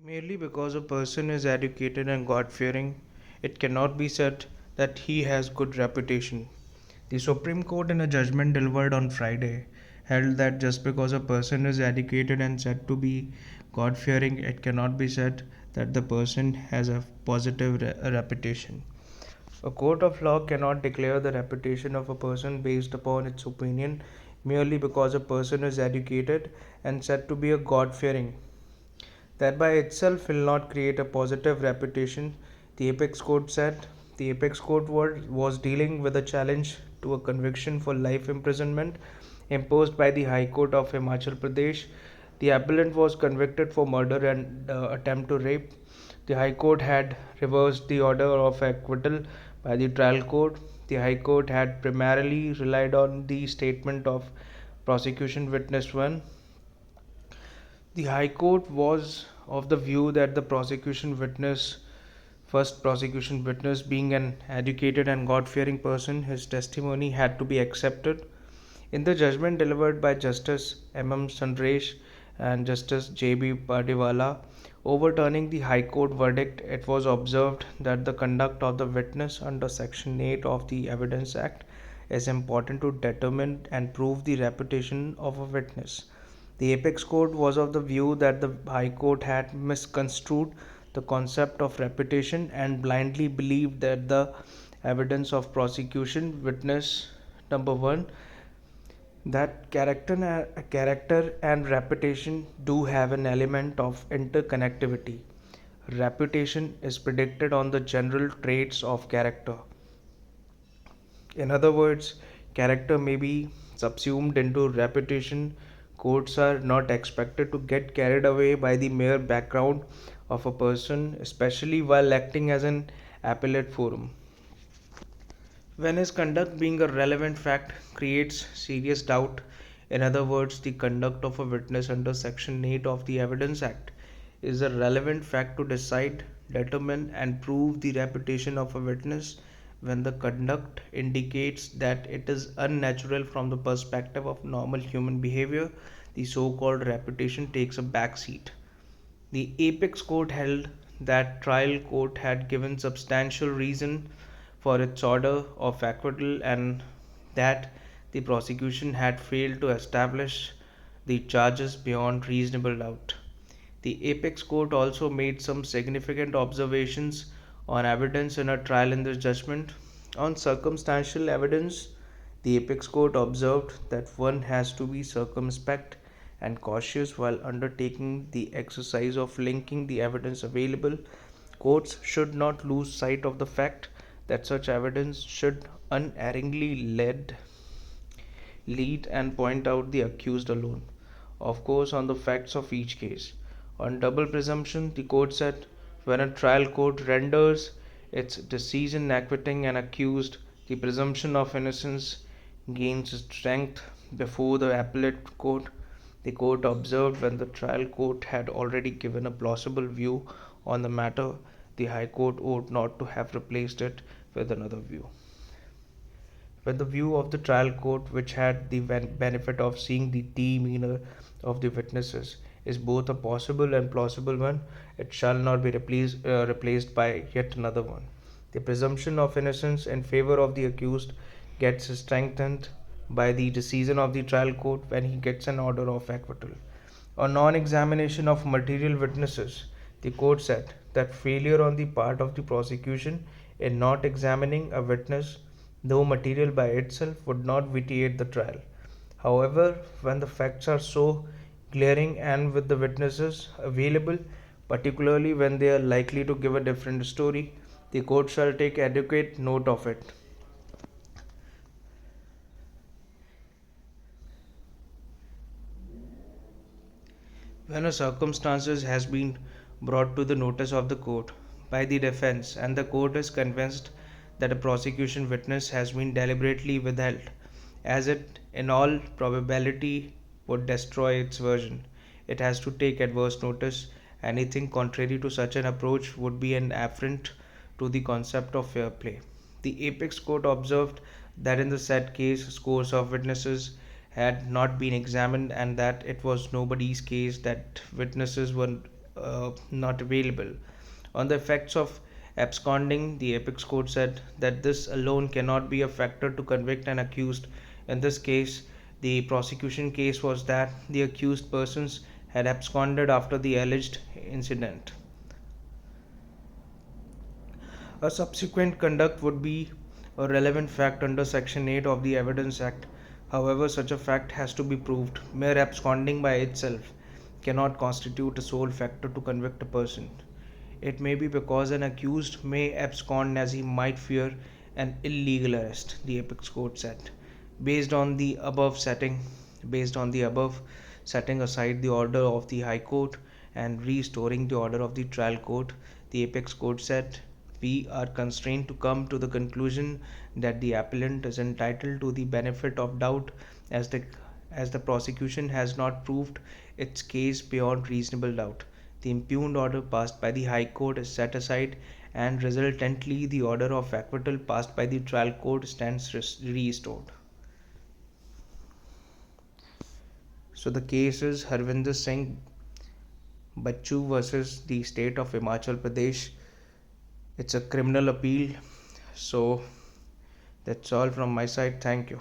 Merely because a person is educated and God fearing, it cannot be said that he has good reputation. The Supreme Court, in a judgment delivered on Friday, held that just because a person is educated and said to be God fearing, it cannot be said that the person has a positive reputation. A court of law cannot declare the reputation of a person based upon its opinion merely because a person is educated and said to be a God fearing. That by itself will not create a positive reputation, the Apex Court said. The Apex Court was dealing with a challenge to a conviction for life imprisonment imposed by the High Court of Himachal Pradesh. The appellant was convicted for murder and attempt to rape. The High Court had reversed the order of acquittal by the trial court. The High Court had primarily relied on the statement of prosecution witness 1. The High Court was of the view that the first prosecution witness, being an educated and God fearing person, his testimony had to be accepted. In the judgment delivered by Justice M. Sundaresh and Justice J.B. Pardiwala, overturning the High Court verdict, it was observed that the conduct of the witness under Section 8 of the Evidence Act is important to determine and prove the reputation of a witness. The Apex Court was of the view that the High Court had misconstrued the concept of reputation and blindly believed that the evidence of prosecution witness number 1, that character and reputation do have an element of interconnectivity. Reputation is predicted on the general traits of character. In other words, character may be subsumed into reputation. Courts are not expected to get carried away by the mere background of a person, especially while acting as an appellate forum. When his conduct, being a relevant fact, creates serious doubt, in other words, the conduct of a witness under Section 8 of the Evidence Act is a relevant fact to decide, determine, and prove the reputation of a witness. When the conduct indicates that it is unnatural from the perspective of normal human behavior, the so called reputation takes a back seat. The Apex Court held that trial court had given substantial reason for its order of acquittal and that the prosecution had failed to establish the charges beyond reasonable doubt. The Apex Court also made some significant observations on evidence in a trial in this judgment. On circumstantial evidence, the Apex Court observed that one has to be circumspect and cautious while undertaking the exercise of linking the evidence available. Courts should not lose sight of the fact that such evidence should unerringly lead and point out the accused alone, of course, on the facts of each case. On double presumption, the court said when a trial court renders its decision acquitting an accused, the presumption of innocence gains strength before the appellate court. The court observed when the trial court had already given a plausible view on the matter, the High Court ought not to have replaced it with another view. When the view of the trial court, which had the benefit of seeing the demeanor of the witnesses, is both a possible and plausible one, it shall not be replaced by yet another one. The presumption of innocence in favor of the accused gets strengthened by the decision of the trial court when he gets an order of acquittal. On non examination of material witnesses, the court said that failure on the part of the prosecution in not examining a witness, though material by itself, would not vitiate the trial. However, when the facts are so glaring and with the witnesses available, particularly when they are likely to give a different story, the court shall take adequate note of it. When a circumstances has been brought to the notice of the court by the defense and the court is convinced that a prosecution witness has been deliberately withheld, as it in all probability would destroy its version, it has to take adverse notice. Anything contrary to such an approach would be an affront to the concept of fair play. The Apex Court observed that in the said case, scores of witnesses had not been examined and that it was nobody's case that witnesses were not available. On the effects of absconding, the Apex Court said that this alone cannot be a factor to convict an accused. In this case, the prosecution case was that the accused persons had absconded after the alleged incident. A subsequent conduct would be a relevant fact under Section 8 of the Evidence Act. However, such a fact has to be proved. Mere absconding by itself cannot constitute a sole factor to convict a person. It may be because an accused may abscond as he might fear an illegal arrest, the Apex Court said. Based on the above setting, Based on the above, setting aside the order of the High Court and restoring the order of the trial court, the Apex Court said, we are constrained to come to the conclusion that the appellant is entitled to the benefit of doubt as the prosecution has not proved its case beyond reasonable doubt. The impugned order passed by the High Court is set aside, and resultantly, the order of acquittal passed by the trial court stands restored. So the case is Harvinder Singh Bachchu versus the state of Himachal Pradesh. It's a criminal appeal. So that's all from my side. Thank you.